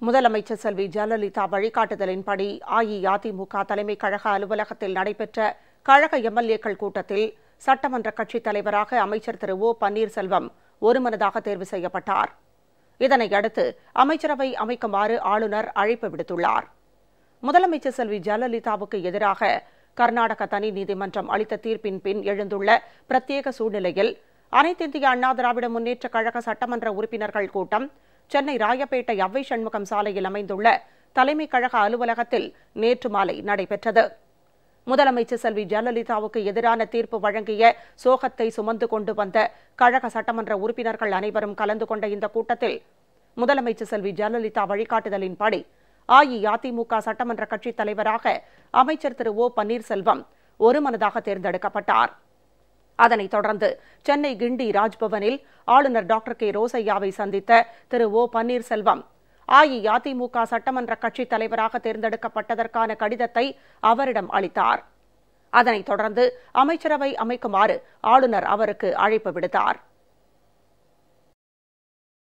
முதலமைச்சர் செல்வி ஜெயலலிதா வழிகாட்டுதலின்படி அஇஅதிமுக தலைமைக் கழக அலுவலகத்தில் நடைபெற்ற கழக எம்எல்ஏக்கள் கூட்டத்தில் சட்டமன்ற கட்சித் தலைவராக அமைச்சர் திரு ஓ பன்னீர்செல்வம் ஒருமனதாக தேர்வு செய்யப்பட்டார். இதனையடுத்து அமைச்சரவை அமைக்குமாறு ஆளுநர் அழைப்பு விடுத்துள்ளார். முதலமைச்சர் செல்வி ஜெயலலிதாவுக்கு எதிராக கர்நாடக தனி நீதிமன்றம் அளித்த தீர்ப்பின் பின் எழுந்துள்ள பிரத்யேக சூழ்நிலையில் அனைத்திந்திய அண்ணா திராவிட முன்னேற்றக் கழக சட்டமன்ற உறுப்பினர்கள் கூட்டம் சென்னை ராயப்பேட்டை அவ்வை சண்முகம் சாலையில் அமைந்துள்ள தலைமைக் கழக அலுவலகத்தில் நேற்று மாலை நடைபெற்றது. முதலமைச்சர் செல்வி ஜெயலலிதாவுக்கு எதிரான தீர்ப்பு வழங்கிய சோகத்தை சுமந்து கொண்டு வந்த கழக சட்டமன்ற உறுப்பினர்கள் அனைவரும் கலந்து கொண்ட இந்த கூட்டத்தில் முதலமைச்சர் செல்வி ஜெயலலிதா வழிகாட்டுதலின்படி அஇஅதிமுக சட்டமன்ற கட்சித் தலைவராக அமைச்சர் திரு ஓ பன்னீர்செல்வம் ஒருமனதாக தேர்ந்தெடுக்கப்பட்டார். அதனைத் தொடர்ந்து சென்னை கிண்டி ராஜ்பவனில் ஆளுநர் டாக்டர் கே ரோசையாவை சந்தித்த திரு ஓ பன்னீர்செல்வம் அஇஅதிமுக சட்டமன்ற கட்சித் தலைவராக தேர்ந்தெடுக்கப்பட்டதற்கான கடிதத்தை அவரிடம் அளித்தார். அதனைத் தொடர்ந்து அமைச்சரவை அமைக்குமாறு ஆளுநர் அவருக்கு அழைப்பு விடுத்தார்.